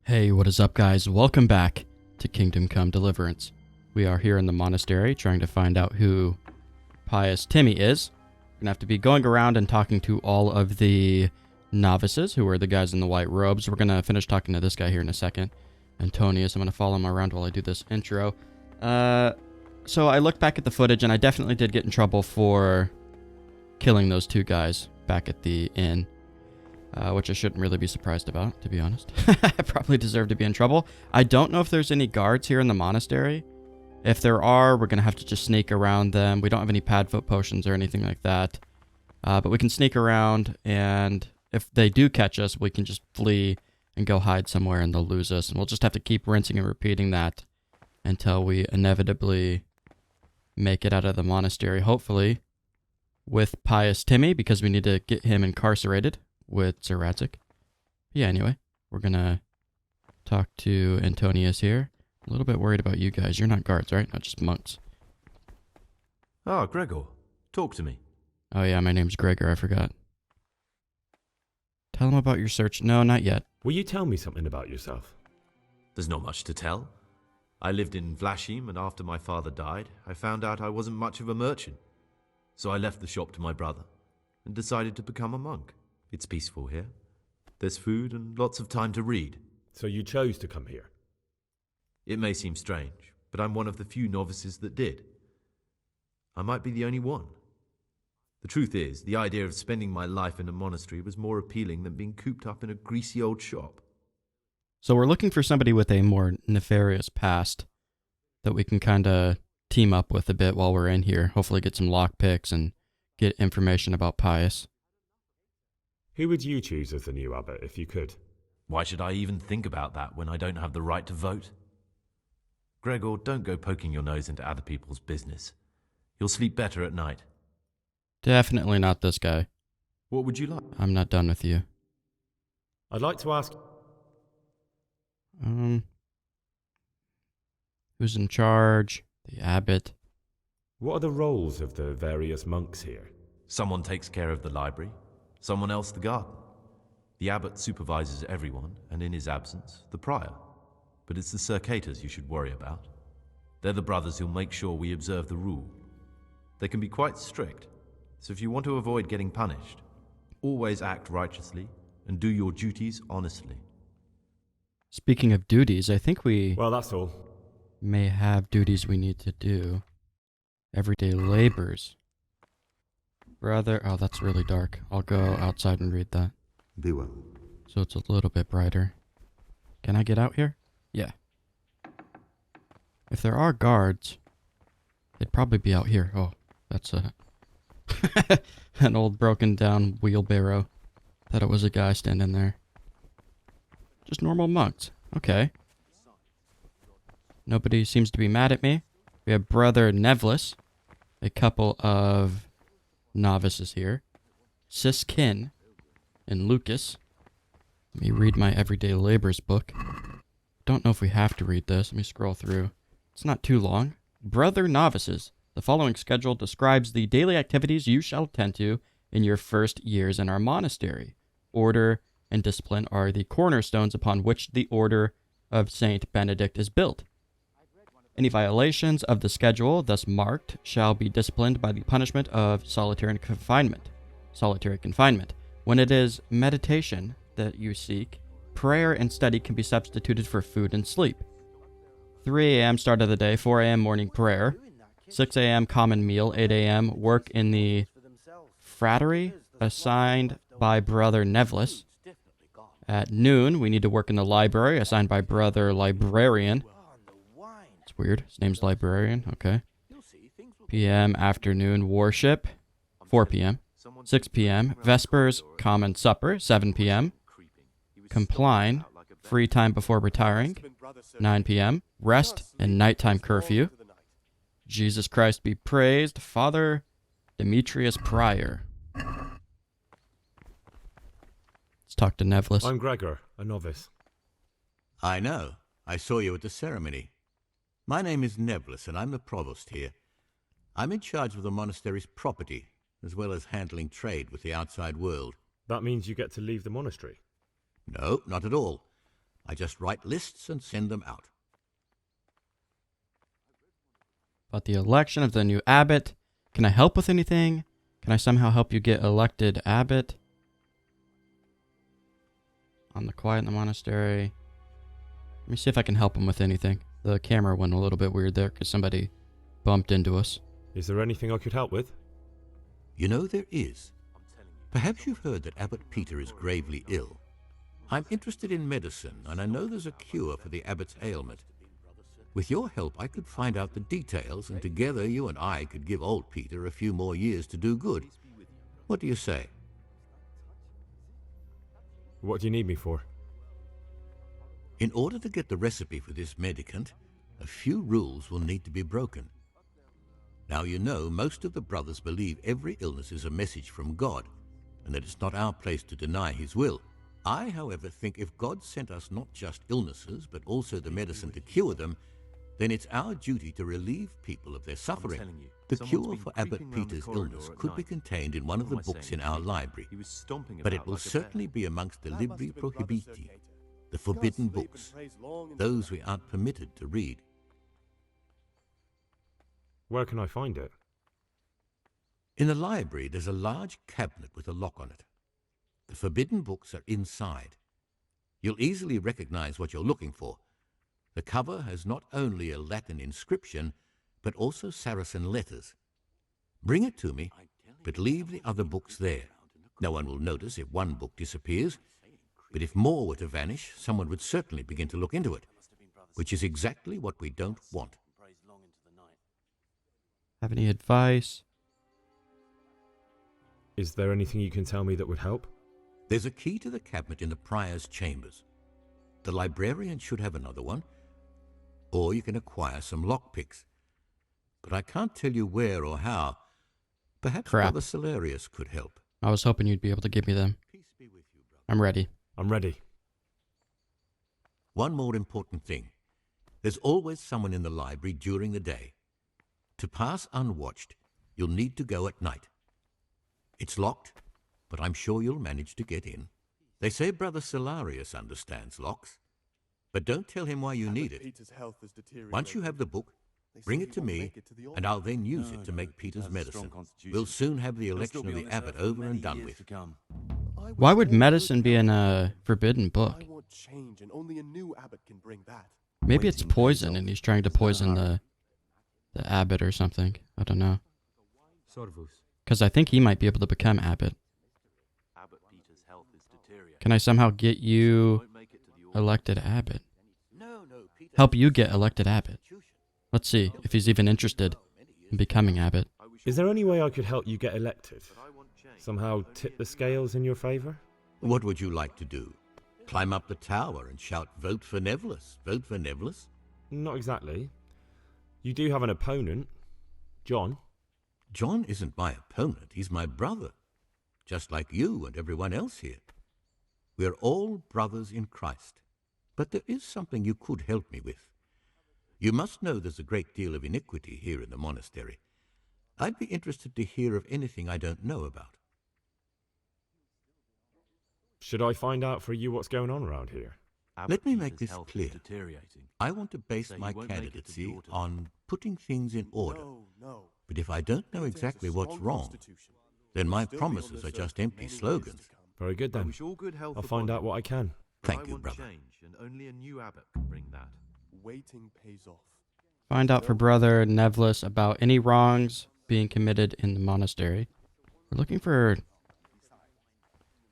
Hey, what is up guys? Welcome back to Kingdom Come Deliverance. We are here in the monastery trying to find out who Pious Timmy is. We're gonna have to be going around and talking to all of the novices, who are the guys in the white robes. We're gonna finish talking to this guy here in a second. Antonius, I'm gonna follow him around while I do this intro. So I looked back at the footage and I definitely did get in trouble for killing those two guys back at the inn. Which I shouldn't really be surprised about, to be honest. I probably deserve to be in trouble. I don't know if there's any guards here in the monastery. If there are, we're going to have to just sneak around them. We don't have any padfoot potions or anything like that. But we can sneak around, and if they do catch us, we can just flee and go hide somewhere and they'll lose us. And we'll just have to keep rinsing and repeating that until we inevitably make it out of the monastery, hopefully, with Pious Timmy, because we need to get him incarcerated with Sir Radzik. Yeah, anyway, we're gonna talk to Antonius here. A little bit worried about you guys. You're not guards, right? Not just monks. Ah, Gregor. Talk to me. Oh yeah, my name's Gregor, I forgot. Tell him about your search. No, not yet. Will you tell me something about yourself? There's not much to tell. I lived in Vlashim, and after my father died, I found out I wasn't much of a merchant. So I left the shop to my brother, and decided to become a monk. It's peaceful here. There's food and lots of time to read. So you chose to come here? It may seem strange, but I'm one of the few novices that did. I might be the only one. The truth is, the idea of spending my life in a monastery was more appealing than being cooped up in a greasy old shop. So we're looking for somebody with a more nefarious past that we can kind of team up with a bit while we're in here. Hopefully get some lockpicks and get information about Pious. Who would you choose as the new abbot if you could? Why should I even think about that when I don't have the right to vote? Gregor, don't go poking your nose into other people's business. You'll sleep better at night. Definitely not this guy. What would you like? I'm not done with you. I'd like to ask... Who's in charge? The abbot. What are the roles of the various monks here? Someone takes care of the library. Someone else the garden. The abbot supervises everyone, and in his absence, the prior. But it's the circators you should worry about. They're the brothers who'll make sure we observe the rule. They can be quite strict, so if you want to avoid getting punished, always act righteously and do your duties honestly. Speaking of duties, I think we Well, that's all. may have duties we need to do. Everyday labors. Brother, oh, that's really dark. I'll go outside and read that. Be well. So it's a little bit brighter. Can I get out here? Yeah. If there are guards, they'd probably be out here. Oh, that's a an old broken down wheelbarrow. Thought it was a guy standing there. Just normal monks. Okay. Nobody seems to be mad at me. We have Brother Nevlis, a couple of novices here. Siskin and Lucas. Let me read my Everyday Labors book. Don't know if we have to read this. Let me scroll through. It's not too long. Brother Novices. The following schedule describes the daily activities you shall attend to in your first years in our monastery. Order and discipline are the cornerstones upon which the Order of Saint Benedict is built. Any violations of the schedule thus marked shall be disciplined by the punishment of solitary confinement. Solitary confinement. When it is meditation that you seek, prayer and study can be substituted for food and sleep. 3 a.m. start of the day, 4 a.m. morning prayer, 6 a.m. common meal, 8 a.m. work in the frattery assigned by Brother Nevlis. At noon, we need to work in the library assigned by Brother Librarian. Weird. His name's Librarian. Okay. PM, afternoon, worship. 4 p.m. 6 p.m. Vespers, common supper. 7 p.m. Compline. Free time before retiring. 9 p.m. Rest and nighttime curfew. Jesus Christ be praised. Father Demetrius Prior. Let's talk to Nevlis. I'm Gregor, a novice. I know. I saw you at the ceremony. My name is Nevlis, and I'm the provost here. I'm in charge of the monastery's property, as well as handling trade with the outside world. That means you get to leave the monastery? No, not at all. I just write lists and send them out. About the election of the new abbot. Can I help with anything? Can I somehow help you get elected abbot? On the quiet in the monastery. Let me see if I can help him with anything. The camera went a little bit weird there because somebody bumped into us. Is there anything I could help with? You know there is. Perhaps you've heard that Abbot Peter is gravely ill. I'm interested in medicine, and I know there's a cure for the abbot's ailment. With your help, I could find out the details, and together you and I could give old Peter a few more years to do good. What do you say? What do you need me for? In order to get the recipe for this medicament, a few rules will need to be broken. Now you know most of the brothers believe every illness is a message from God, and that it's not our place to deny his will. I, however, think if God sent us not just illnesses, but also the medicine to cure them, then it's our duty to relieve people of their suffering. The cure for Abbot Peter's illness could be contained in one of the books in our library, but it will certainly be amongst the Libri Prohibiti, the forbidden books, those we aren't permitted to read. Where can I find it? In the library, there's a large cabinet with a lock on it. The forbidden books are inside. You'll easily recognize what you're looking for. The cover has not only a Latin inscription, but also Saracen letters. Bring it to me, but leave the other books there. No one will notice if one book disappears, but if more were to vanish, someone would certainly begin to look into it, which is exactly what we don't want. Have any advice? Is there anything you can tell me that would help? There's a key to the cabinet in the prior's chambers. The librarian should have another one, or you can acquire some lockpicks. But I can't tell you where or how. Perhaps Crap. Brother Salarius could help. I was hoping you'd be able to give me them. Peace be with you, brother. I'm ready. I'm ready. One more important thing. There's always someone in the library during the day. To pass unwatched, you'll need to go at night. It's locked, but I'm sure you'll manage to get in. They say Brother Salarius understands locks, but don't tell him why you need it. Once you have the book, bring it to me, and I'll then use it to make Peter's medicine. We'll soon have the election of the abbot over and done with. Why would medicine be in a forbidden book? Maybe it's poison and he's trying to poison the abbot or something. I don't know. Because I think he might be able to become abbot. Can I somehow get you elected abbot? Help you get elected abbot? Let's see if he's even interested in becoming abbot. Is there any way I could help you get elected? Somehow tip the scales in your favour? What would you like to do? Climb up the tower and shout, "Vote for Nevlis, vote for Nevlis"? Not exactly. You do have an opponent, John. John isn't my opponent, he's my brother, just like you and everyone else here. We're all brothers in Christ. But there is something you could help me with. You must know there's a great deal of iniquity here in the monastery. I'd be interested to hear of anything I don't know about. Should I find out for you what's going on around here? Let me make this clear. I want to base my candidacy on putting things in order. But if I don't know exactly what's wrong, then my promises are just empty slogans. Very good then. I'll find out what I can. Thank you, brother. And only a new abbot can bring that. Waiting pays off. Find out for Brother Nevlis about any wrongs being committed in the monastery. We're looking for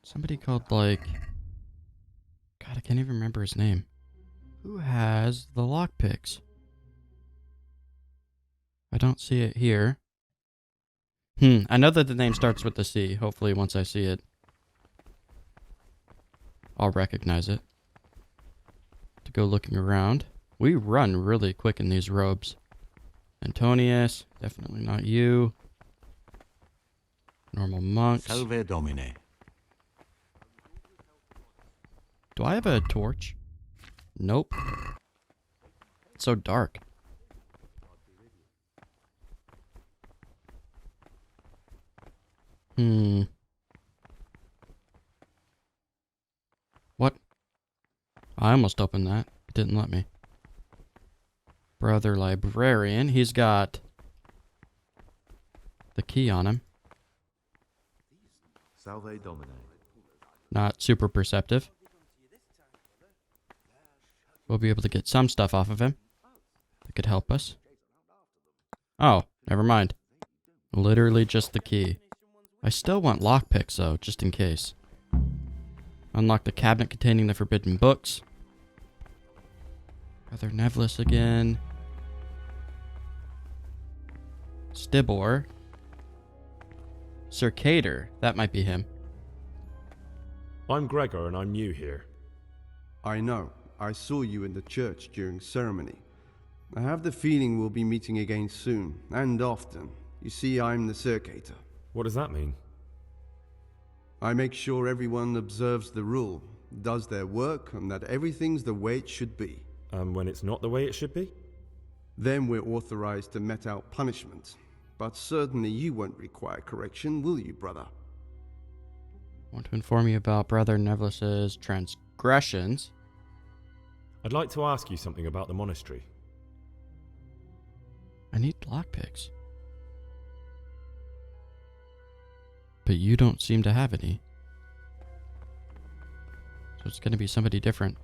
somebody called, like... God, I can't even remember his name. Who has the lockpicks? I don't see it here. I know that the name starts with a C. Hopefully once I see it, I'll recognize it. To go looking around. We run really quick in these robes. Antonius, definitely not you. Normal monks. Salve Domine. Do I have a torch? Nope. It's so dark. What? I almost opened that. It didn't let me. Brother librarian. He's got the key on him. Salve Domine. Not super perceptive. We'll be able to get some stuff off of him that could help us. Oh, never mind. Literally just the key. I still want lockpicks though, just in case. Unlock the cabinet containing the forbidden books. Brother Nevlis again. Stibor. Circator. That might be him. I'm Gregor and I'm new here. I know. I saw you in the church during ceremony. I have the feeling we'll be meeting again soon, and often. You see, I'm the circator. What does that mean? I make sure everyone observes the rule, does their work, and that everything's the way it should be. And when it's not the way it should be? Then we're authorized to mete out punishment. But certainly you won't require correction, will you, brother? I want to inform you about Brother Nevlis's transgressions. I'd like to ask you something about the monastery. I need lockpicks. But you don't seem to have any. So it's going to be somebody different.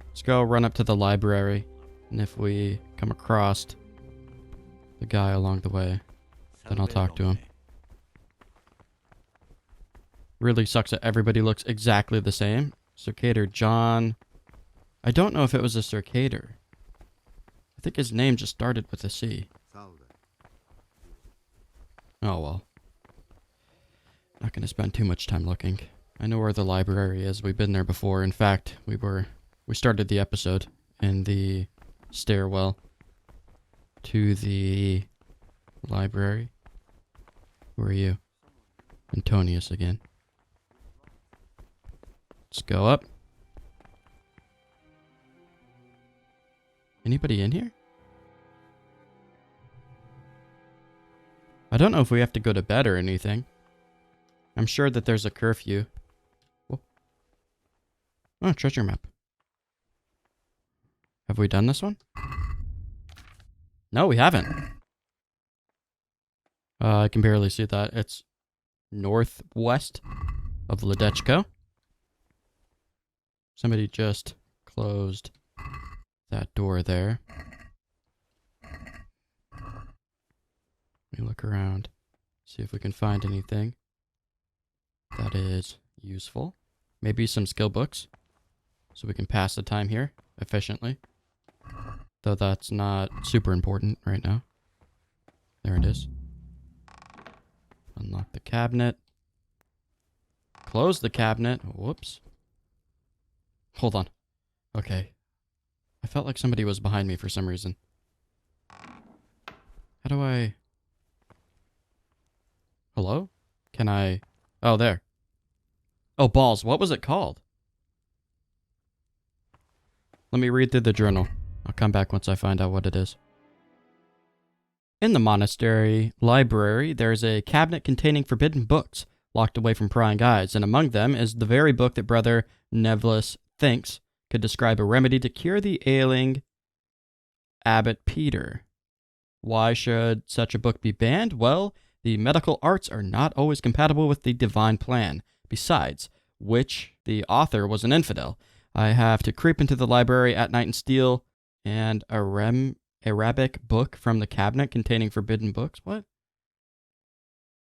Let's go run up to the library. And if we come across the guy along the way, then I'll talk to him. Really sucks that everybody looks exactly the same. Circator John. I don't know if it was a Circator. I think his name just started with a C. Oh well. Not going to spend too much time looking. I know where the library is. We've been there before. In fact, we started the episode in the stairwell to the library. Who are you? Antonius again. Let's go up. Anybody in here? I don't know if we have to go to bed or anything. I'm sure that there's a curfew. Whoa. Oh, treasure map. Have we done this one? No, we haven't. I can barely see that. It's northwest of Ledechko. Somebody just closed that door there. Let me look around, see if we can find anything that is useful. Maybe some skill books, so we can pass the time here efficiently. Though that's not super important right now. There it is. Unlock the cabinet. Close the cabinet. Whoops. Hold on. Okay. I felt like somebody was behind me for some reason. How do I... Hello? Can I... Oh, there. Oh, balls. What was it called? Let me read through the journal. I'll come back once I find out what it is. In the monastery library, there's a cabinet containing forbidden books, locked away from prying eyes, and among them is the very book that Brother Nevlis thinks could describe a remedy to cure the ailing Abbot Peter. Why should such a book be banned? Well, the medical arts are not always compatible with the divine plan. Besides which, the author was an infidel. I have to creep into the library at night and steal an Arabic book from the cabinet containing forbidden books? What?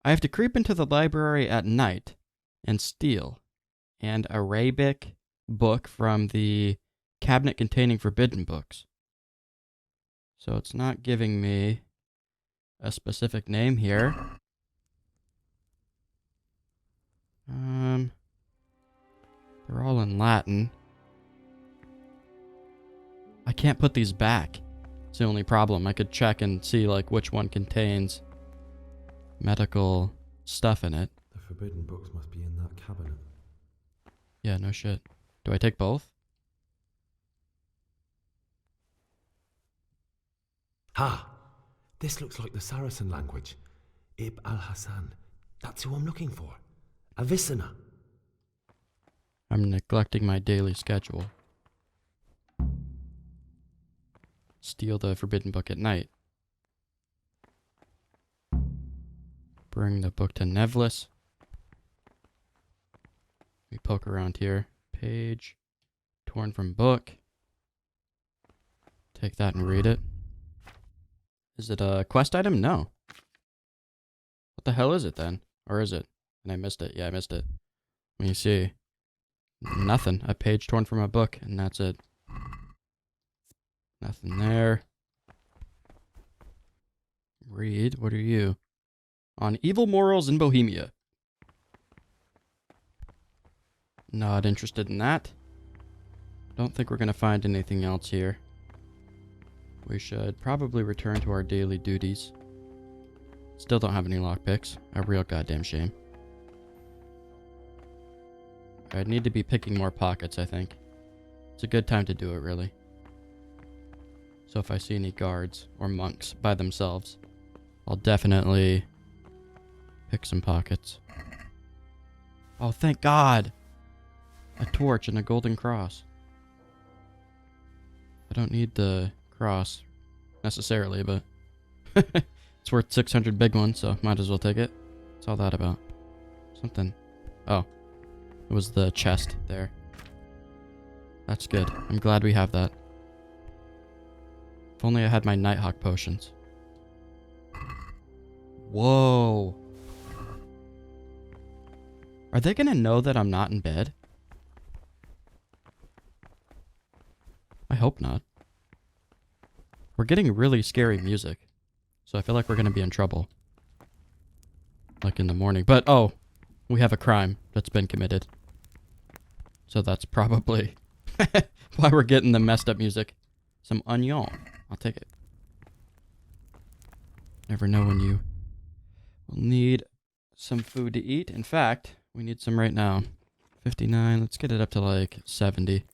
I have to creep into the library at night and steal an Arabic book from the cabinet containing forbidden books. So it's not giving me a specific name here. They're all in Latin. I can't put these back. It's the only problem. I could check and see like which one contains medical stuff in it. The forbidden books must be in that cabinet. Yeah, no shit. Do I take both? Ha! This looks like the Saracen language. Ibn al-Hassan. That's who I'm looking for. Avicenna. I'm neglecting my daily schedule. steal the forbidden book at night. Bring the book to Nevlis. We poke around here. Page. Torn from book. Take that and read it. Is it a quest item? No. What the hell is it then? Or is it? And I missed it. Yeah, I missed it. Let me see. Nothing. A page torn from a book, and that's it. Nothing there. Read. What are you? On evil morals in Bohemia. Not interested in that. Don't think we're going to find anything else here. We should probably return to our daily duties. Still don't have any lockpicks. A real goddamn shame. I'd need to be picking more pockets, I think. It's a good time to do it, really. So if I see any guards or monks by themselves, I'll definitely pick some pockets. Oh, thank God! A torch and a golden cross. I don't need the cross necessarily, but it's worth 600 big ones, so might as well take it. What's all that about? Something. Oh, it was the chest there. That's good. I'm glad we have that. If only I had my Nighthawk potions. Whoa. Are they gonna know that I'm not in bed? I hope not. We're getting really scary music, so I feel like we're gonna be in trouble. Like in the morning. But, oh, we have a crime that's been committed. So that's probably why we're getting the messed up music. Some onion. I'll take it. Never know when you will need some food to eat. In fact, we need some right now. 59. Let's get it up to like 70.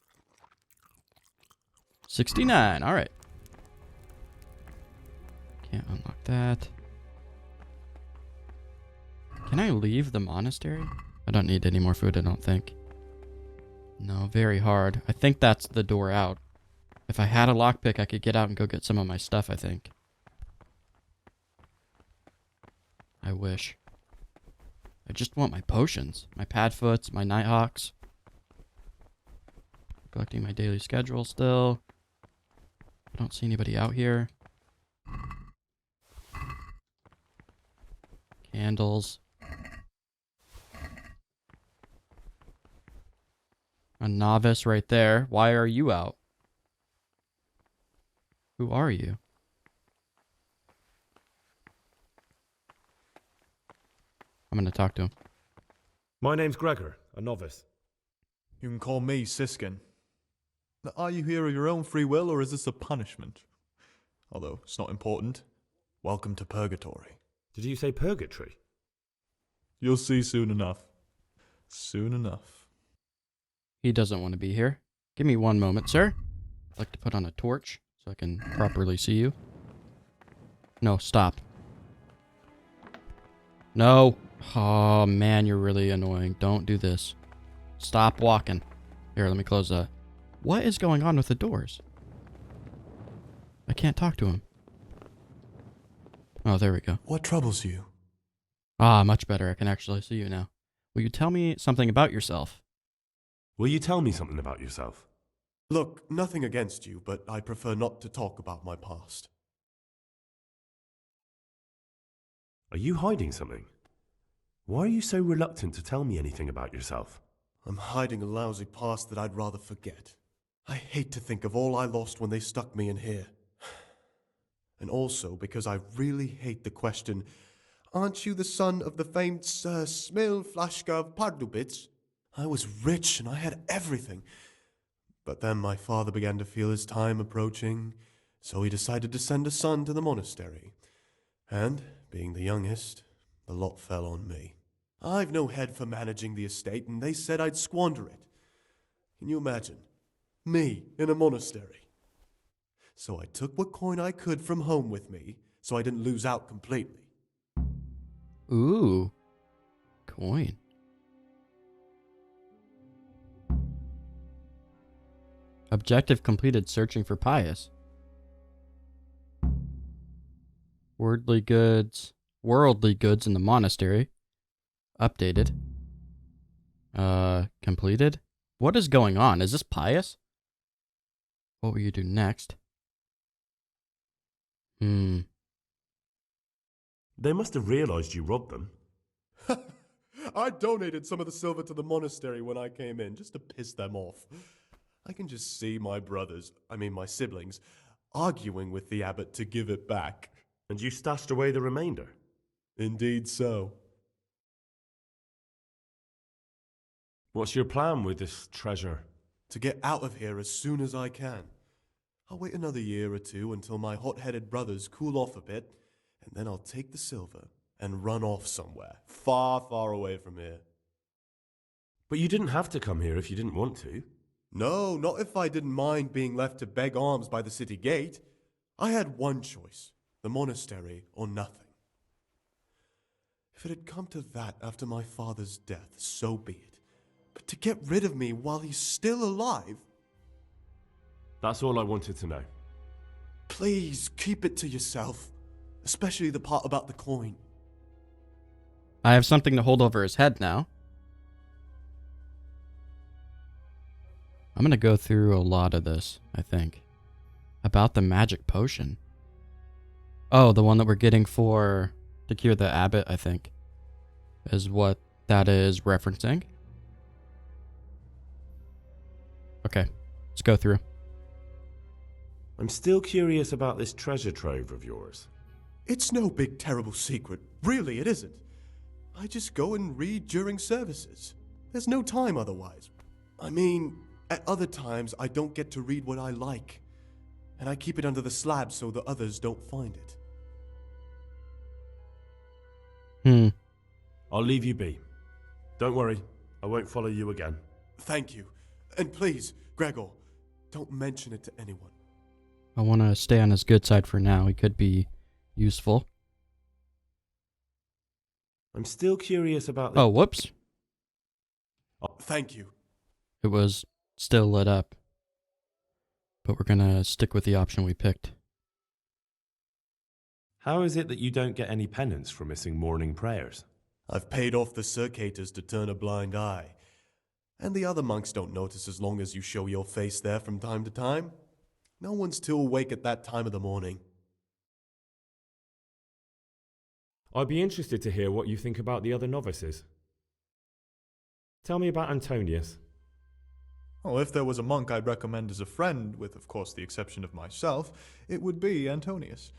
69. All right. Can't unlock that. Can I leave the monastery? I don't need any more food, I don't think. No, very hard. I think that's the door out. If I had a lockpick, I could get out and go get some of my stuff, I think. I wish. I just want my potions. My Padfoots, my Nighthawks. Collecting my daily schedule still. I don't see anybody out here. Candles. A novice right there. Why are you out? Who are you? I'm gonna talk to him. My name's Gregor, a novice. You can call me Siskin. Now, are you here of your own free will, or is this a punishment? Although, it's not important. Welcome to Purgatory. Did you say purgatory? You'll see soon enough. Soon enough. He doesn't want to be here. Give me one moment, sir. I'd like to put on a torch so I can properly see you. No, stop. No. Oh, man, you're really annoying. Don't do this. Stop walking. Here, let me close that. What is going on with the doors? I can't talk to him. Oh, there we go. What troubles you? Ah, much better. I can actually see you now. Will you tell me something about yourself? Will you tell me something about yourself? Look, nothing against you, but I prefer not to talk about my past. Are you hiding something? Why are you so reluctant to tell me anything about yourself? I'm hiding a lousy past that I'd rather forget. I hate to think of all I lost when they stuck me in here. And also because I really hate the question, aren't you the son of the famed Sir Smil Flashka of Pardubitz? I was rich and I had everything. But then my father began to feel his time approaching, so he decided to send a son to the monastery. And, being the youngest, the lot fell on me. I've no head for managing the estate, and they said I'd squander it. Can you imagine? Me in a monastery. So I took what coin I could from home with me, so I didn't lose out completely. Ooh. Coin. Objective completed, searching for Pius. Worldly goods in the monastery. Updated. Completed. What is going on? Is this pious? What will you do next? They must have realized you robbed them. I donated some of the silver to the monastery when I came in, just to piss them off. I can just see my siblings, arguing with the abbot to give it back. And you stashed away the remainder? Indeed so. What's your plan with this treasure? To get out of here as soon as I can. I'll wait another year or two until my hot-headed brothers cool off a bit, and then I'll take the silver and run off somewhere, far, far away from here. But you didn't have to come here if you didn't want to. No, not if I didn't mind being left to beg alms by the city gate. I had one choice, the monastery or nothing. If it had come to that after my father's death, so be it. But to get rid of me while he's still alive? That's all I wanted to know. Please, keep it to yourself. Especially the part about the coin. I have something to hold over his head now. I'm gonna go through a lot of this, I think. About the magic potion. Oh, the one that we're getting to cure the abbot, I think. Is what that is referencing. Okay, let's go through. I'm still curious about this treasure trove of yours. It's no big terrible secret. Really, it isn't. I just go and read during services. There's no time otherwise. At other times, I don't get to read what I like. And I keep it under the slab so the others don't find it. I'll leave you be. Don't worry, I won't follow you again. Thank you. And please, Gregor, don't mention it to anyone. I want to stay on his good side for now. He could be useful. I'm still curious about Oh, whoops. Thank you. It was still lit up. But we're gonna stick with the option we picked. How is it that you don't get any penance for missing morning prayers? I've paid off the circators to turn a blind eye. And the other monks don't notice as long as you show your face there from time to time. No one's too awake at that time of the morning. I'd be interested to hear what you think about the other novices. Tell me about Antonius. Oh, if there was a monk I'd recommend as a friend, with of course the exception of myself, it would be Antonius.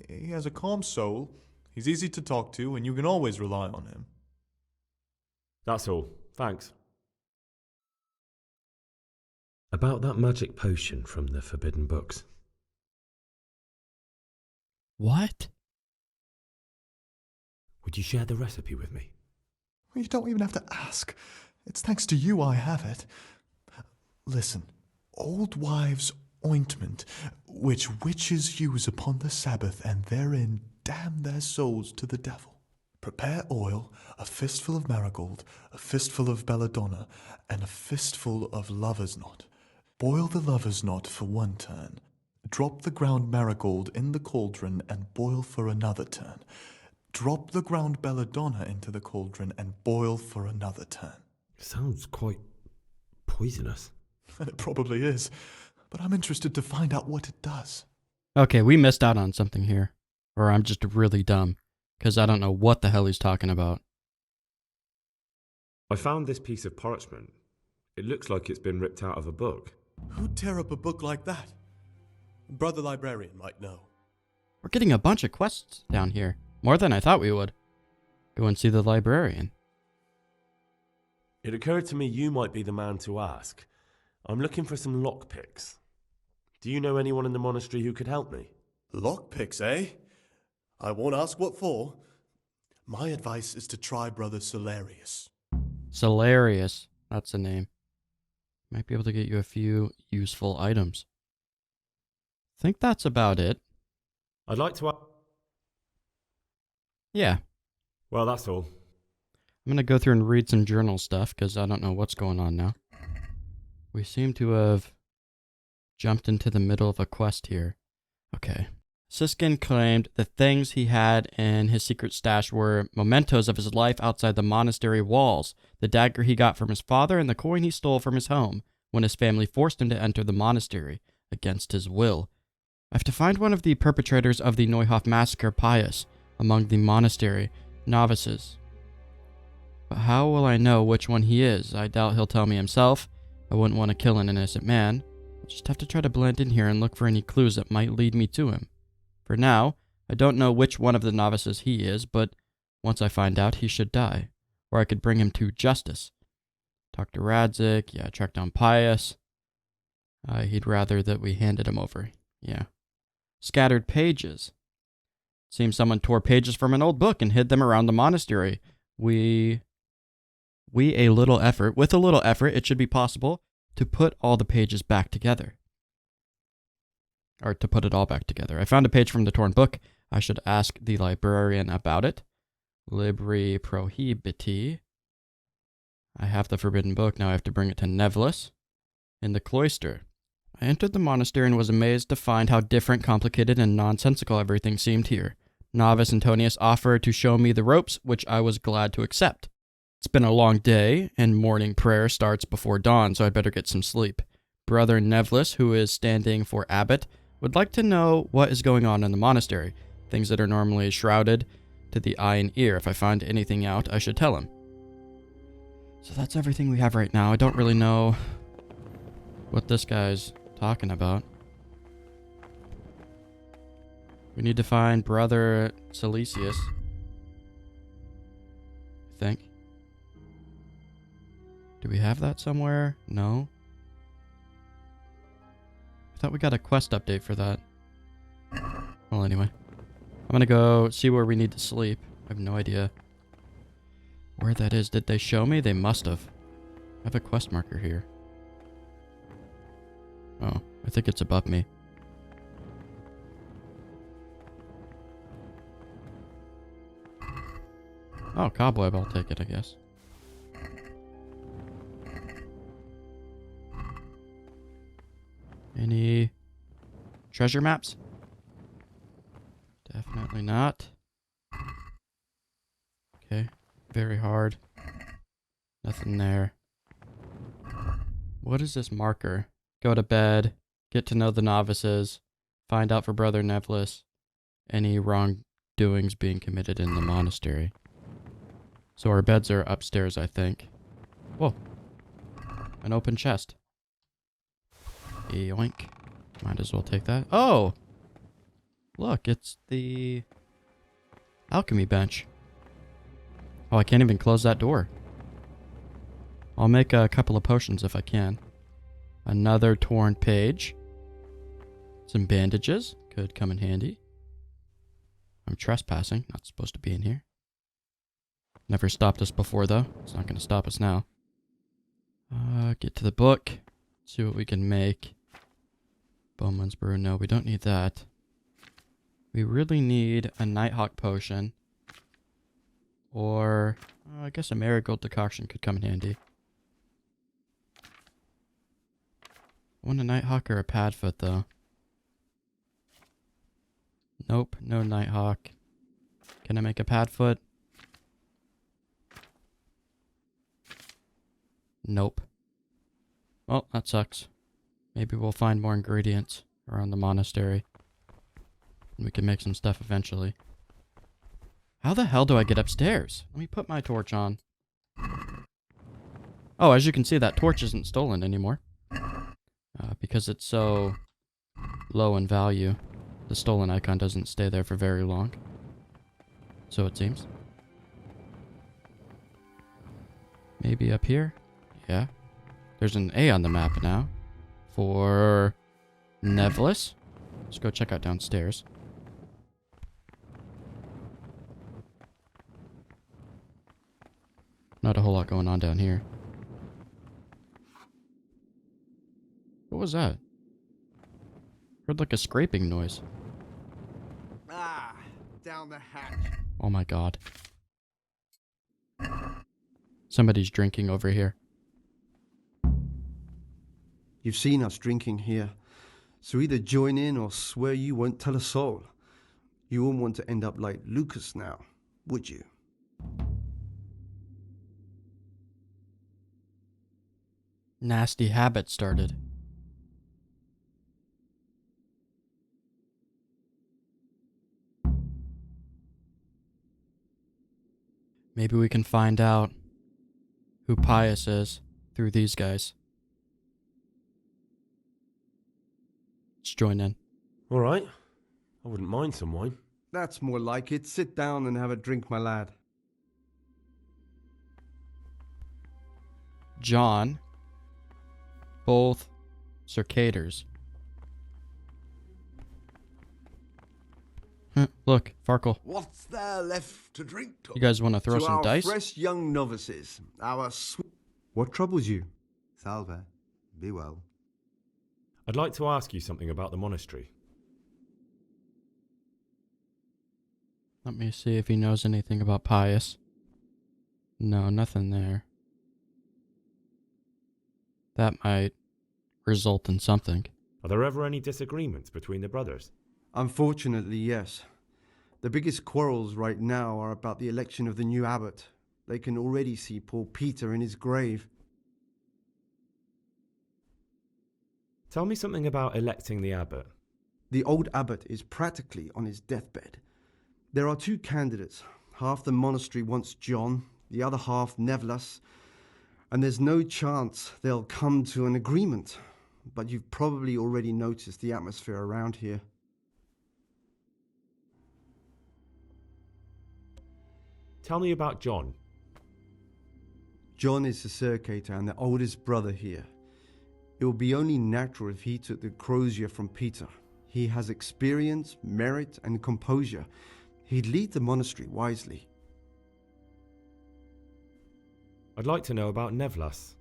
He has a calm soul, he's easy to talk to, and you can always rely on him. That's all. Thanks. About that magic potion from the forbidden books. What? Would you share the recipe with me? You don't even have to ask. It's thanks to you I have it. Listen, old wives' ointment, which witches use upon the Sabbath, and therein damn their souls to the devil. Prepare oil, a fistful of marigold, a fistful of belladonna, and a fistful of lover's knot. Boil the lover's knot for one turn. Drop the ground marigold in the cauldron and boil for another turn. Drop the ground belladonna into the cauldron and boil for another turn. Sounds quite poisonous. And it probably is, but I'm interested to find out what it does. Okay, we missed out on something here. Or I'm just really dumb, because I don't know what the hell he's talking about. I found this piece of parchment. It looks like it's been ripped out of a book. Who'd tear up a book like that? Brother Librarian might know. We're getting a bunch of quests down here. More than I thought we would. Go and see the librarian. It occurred to me you might be the man to ask. I'm looking for some lockpicks. Do you know anyone in the monastery who could help me? Lockpicks, eh? I won't ask what for. My advice is to try Brother Solarius. Solarius. That's the name. Might be able to get you a few useful items. I think that's about it. I'd like to... Yeah. Well, that's all. I'm going to go through and read some journal stuff, because I don't know what's going on now. We seem to have jumped into the middle of a quest here. Okay. Siskin claimed the things he had in his secret stash were mementos of his life outside the monastery walls, the dagger he got from his father and the coin he stole from his home when his family forced him to enter the monastery against his will. I have to find one of the perpetrators of the Neuhof massacre pious among the monastery novices. But how will I know which one he is? I doubt he'll tell me himself. I wouldn't want to kill an innocent man. I'll just have to try to blend in here and look for any clues that might lead me to him. For now, I don't know which one of the novices he is, but once I find out, he should die. Or I could bring him to justice. Talk to Radzik, yeah, track down Pius. He'd rather that we handed him over, yeah. Scattered pages. Seems someone tore pages from an old book and hid them around the monastery. With a little effort, it should be possible to put all the pages back together. Or to put it all back together. I found a page from the torn book. I should ask the librarian about it. Libri prohibiti. I have the forbidden book. Now I have to bring it to Nevlis in the cloister. I entered the monastery and was amazed to find how different, complicated, and nonsensical everything seemed here. Novice Antonius offered to show me the ropes, which I was glad to accept. It's been a long day, and morning prayer starts before dawn, so I'd better get some sleep. Brother Nevlis, who is standing for abbot, would like to know what is going on in the monastery, things that are normally shrouded to the eye and ear. If I find anything out, I should tell him. So that's everything we have right now. I don't really know what this guy's talking about. We need to find Brother Silesius, I think. Do we have that somewhere? No. I thought we got a quest update for that. Well, anyway. I'm gonna go see where we need to sleep. I have no idea where that is. Did they show me? They must have. I have a quest marker here. Oh, I think it's above me. Oh, cobweb, I'll take it, I guess. Any treasure maps? Definitely not. Okay, very hard. Nothing there. What is this marker? Go to bed, get to know the novices, find out for Brother Nevlis, any wrongdoings being committed in the monastery. So our beds are upstairs, I think. Whoa. An open chest. Yoink. Might as well take that. Oh! Look, it's the alchemy bench. Oh, I can't even close that door. I'll make a couple of potions if I can. Another torn page. Some bandages. Could come in handy. I'm trespassing. Not supposed to be in here. Never stopped us before, though. It's not going to stop us now. Get to the book. See what we can make. Bowman's Brew. No, we don't need that. We really need a Nighthawk potion. Or, I guess a marigold decoction could come in handy. I want a Nighthawk or a Padfoot, though. Nope, no Nighthawk. Can I make a Padfoot? Nope. Well, that sucks. Maybe we'll find more ingredients around the monastery. And we can make some stuff eventually. How the hell do I get upstairs? Let me put my torch on. Oh, as you can see, that torch isn't stolen anymore. Because it's so low in value, the stolen icon doesn't stay there for very long. So it seems. Maybe up here? Yeah. There's an A on the map now. For Nevlis. Let's go check out downstairs. Not a whole lot going on down here. What was that? Heard like a scraping noise. Ah, down the hatch. Oh my god. Somebody's drinking over here. You've seen us drinking here, so either join in or swear you won't tell a soul. You wouldn't want to end up like Lucas now, would you? Nasty habit started. Maybe we can find out who Pius is through these guys. Let's join in. All right. I wouldn't mind some wine. That's more like it. Sit down and have a drink, my lad. John, both circaders. Look, Farkle. What's there left to drink to? You guys want to throw To some our dice? fresh young novices, our What troubles you? Salve. Be well. I'd like to ask you something about the monastery. Let me see if he knows anything about Pius. No, nothing there. That might result in something. Are there ever any disagreements between the brothers? Unfortunately, yes. The biggest quarrels right now are about the election of the new abbot. They can already see poor Peter in his grave. Tell me something about electing the abbot. The old abbot is practically on his deathbed. There are two candidates. Half the monastery wants John, the other half Nevlas, and there's no chance they'll come to an agreement. But you've probably already noticed the atmosphere around here. Tell me about John. John is the circator and the oldest brother here. It would be only natural if he took the crozier from Peter. He has experience, merit, and composure. He'd lead the monastery wisely. I'd like to know about Nevlas.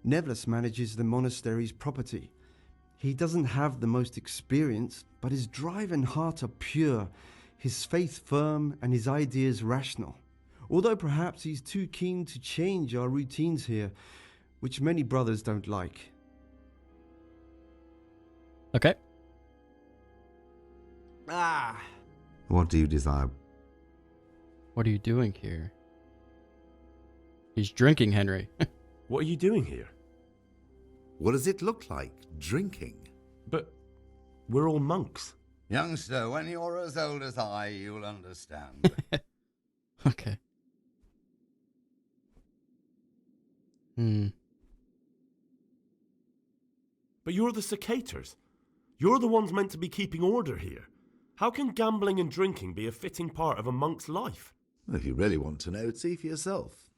Nevlas manages the monastery's property. He doesn't have the most experience, but his drive and heart are pure, his faith firm, and his ideas rational. Although perhaps he's too keen to change our routines here, which many brothers don't like. Okay. What do you desire? What are you doing here? He's drinking, Henry. What are you doing here? What does it look like? Drinking? But we're all monks. Youngster, when you're as old as I, you'll understand. Okay. But you're the circators. You're the ones meant to be keeping order here. How can gambling and drinking be a fitting part of a monk's life? Well, if you really want to know, see for yourself.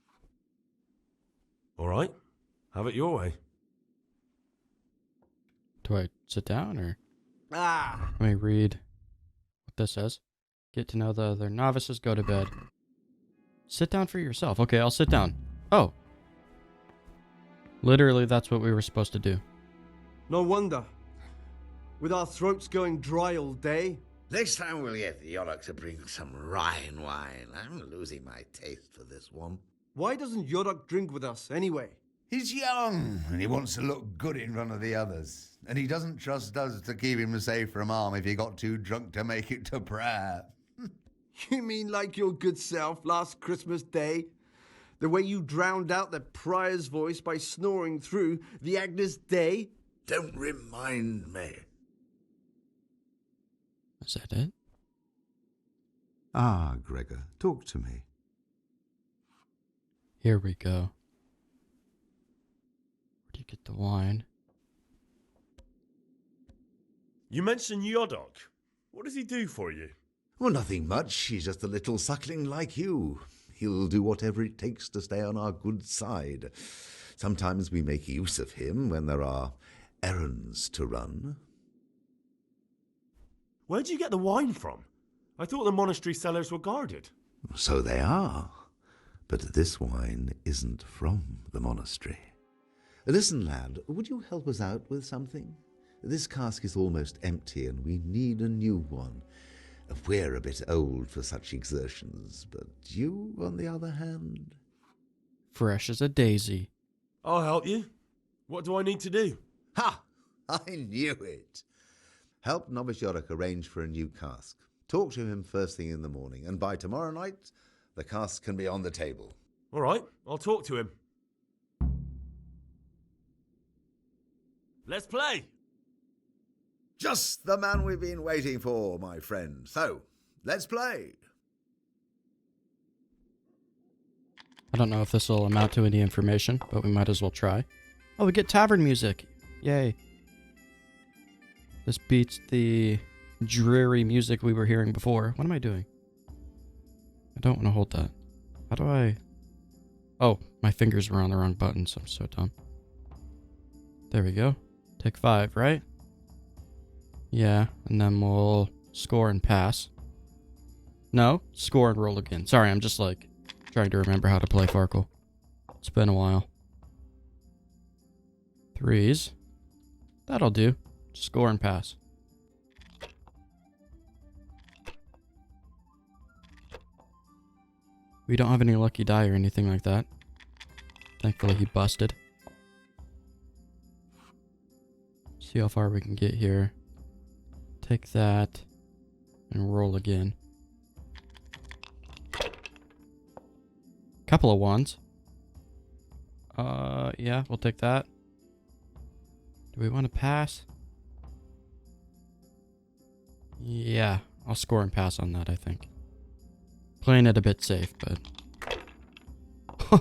All right. Have it your way. Do I sit down or? Let me read what this says. Get to know the other novices, go to bed. Sit down for yourself. Okay, I'll sit down. Oh. Literally, that's what we were supposed to do. No wonder. With our throats going dry all day. Next time we'll get the Yorick to bring some Rhine wine. I'm losing my taste for this one. Why doesn't Yorick drink with us anyway? He's young, and he wants to look good in front of the others. And he doesn't trust us to keep him safe from harm if he got too drunk to make it to prayer. You mean like your good self last Christmas Day? The way you drowned out the prior's voice by snoring through the Agnus Dei? Don't remind me. Is that it? Ah, Gregor, talk to me. Here we go. Where do you get the wine? You mentioned Yodok. What does he do for you? Well, nothing much. He's just a little suckling like you. He'll do whatever it takes to stay on our good side. Sometimes we make use of him when there are errands to run. Where'd you get the wine from? I thought the monastery cellars were guarded. So they are. But this wine isn't from the monastery. Listen, lad, would you help us out with something? This cask is almost empty and we need a new one. We're a bit old for such exertions, but you, on the other hand... Fresh as a daisy. I'll help you. What do I need to do? Ha! I knew it. Help Novice Yorick arrange for a new cask. Talk to him first thing in the morning, and by tomorrow night, the cask can be on the table. All right, I'll talk to him. Let's play! Just the man we've been waiting for, my friend. So, let's play. I don't know if this will amount to any information, but we might as well try. Oh, we get tavern music. Yay. This beats the dreary music we were hearing before. What am I doing? I don't want to hold that. How do I... Oh, my fingers were on the wrong buttons. I'm so dumb. There we go. Take 5, right? Yeah, and then we'll score and pass. No, score and roll again. Sorry, I'm just like trying to remember how to play Farkle. It's been a while. 3s. That'll do. Score and pass. We don't have any lucky die or anything like that. Thankfully he busted. See how far we can get here. Take that and roll again. Couple of 1s. Yeah, we'll take that. Do we want to pass? Yeah, I'll score and pass on that, I think. Playing it a bit safe, but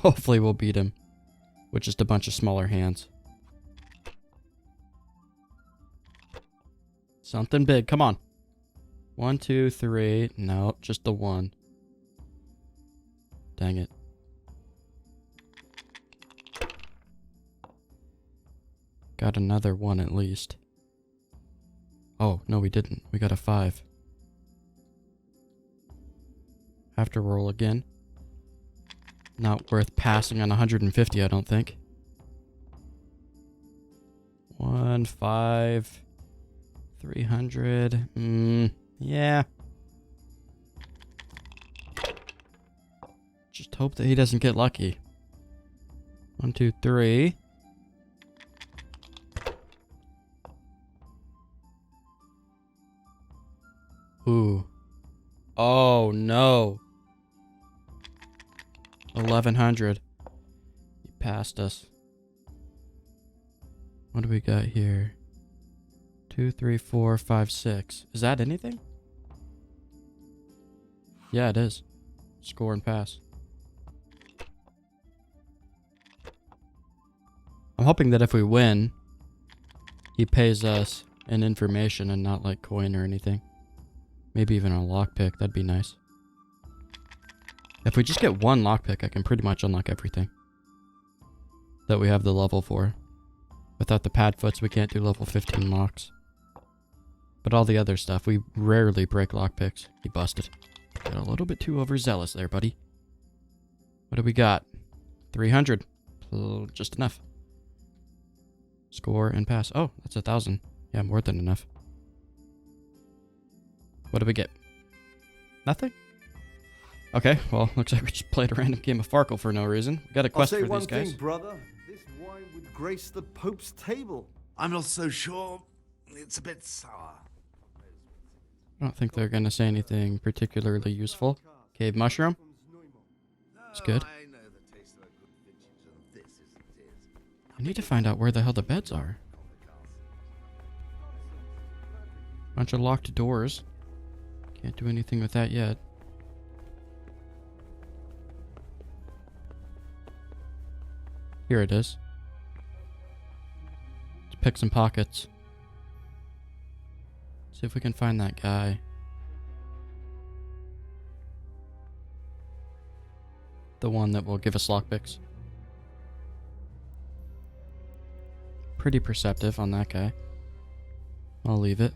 hopefully we'll beat him with just a bunch of smaller hands. Something big, come on. 1, 2, 3. No, just the 1. Dang it. Got another 1 at least. Oh, no we didn't. We got a 5. Have to roll again. Not worth passing on 150, I don't think. 1, 5... 300. Yeah. Just hope that he doesn't get lucky. 1, 2, 3. Ooh. Oh no. 1100. He passed us. What do we got here? 2, 3, 4, 5, 6. Is that anything? Yeah, it is. Score and pass. I'm hoping that if we win, he pays us in information and not like coin or anything. Maybe even a lockpick. That'd be nice. If we just get 1 lockpick, I can pretty much unlock everything that we have the level for. Without the padfoots, we can't do level 15 locks. But all the other stuff, we rarely break lockpicks. He busted. Got a little bit too overzealous there, buddy. What do we got? 300. Just enough. Score and pass. Oh, that's 1,000. Yeah, more than enough. What do we get? Nothing? Okay, well, looks like we just played a random game of Farkle for no reason. We got a quest for these guys. Thing, brother. This wine would grace the Pope's table. I'm not so sure. It's a bit sour. I don't think they're going to say anything particularly useful. Cave mushroom. It's good. I need to find out where the hell the beds are. Bunch of locked doors. Can't do anything with that yet. Here it is. Let's pick some pockets. See if we can find that guy. The one that will give us lockpicks. Pretty perceptive on that guy. I'll leave it.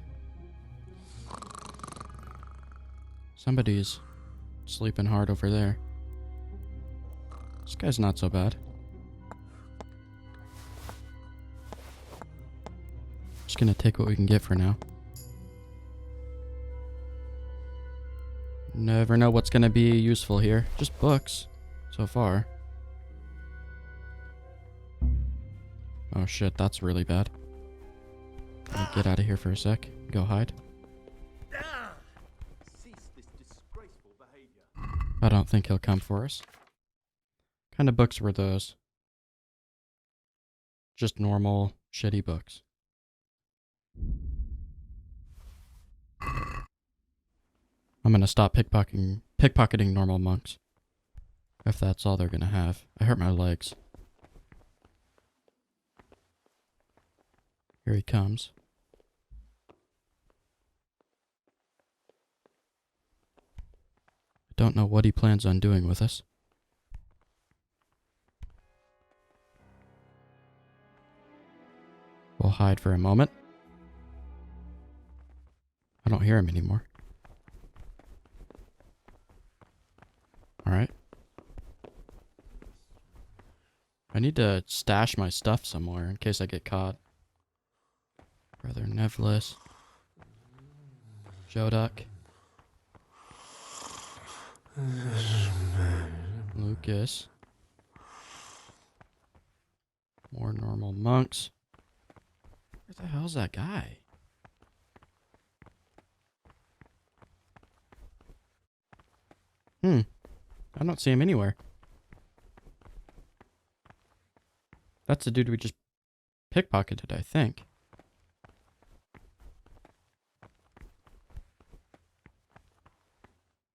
Somebody's sleeping hard over there. This guy's not so bad. Just gonna take what we can get for now. Never know what's gonna be useful here. Just books, so far. Oh shit, that's really bad. Let me get out of here for a sec. Go hide. I don't think he'll come for us. What kind of books were those? Just normal, shitty books. I'm gonna stop pickpocketing normal monks. If that's all they're gonna have. I hurt my legs. Here he comes. I don't know what he plans on doing with us. We'll hide for a moment. I don't hear him anymore. Alright. I need to stash my stuff somewhere in case I get caught. Brother Nevlis. Jodok. Lucas. More normal monks. Where the hell's that guy? I don't see him anywhere. That's the dude we just pickpocketed, I think.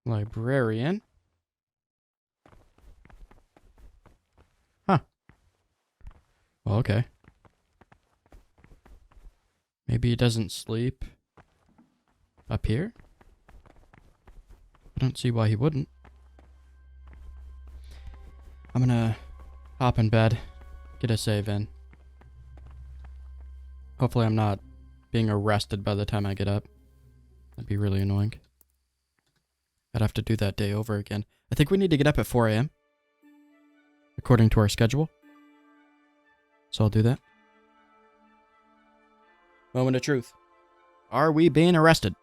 Librarian. Huh. Well, okay. Maybe he doesn't sleep up here? I don't see why he wouldn't. I'm gonna hop in bed, get a save in. Hopefully I'm not being arrested by the time I get up. That'd be really annoying. I'd have to do that day over again. I think we need to get up at 4 a.m. according to our schedule. So I'll do that. Moment of truth. Are we being arrested?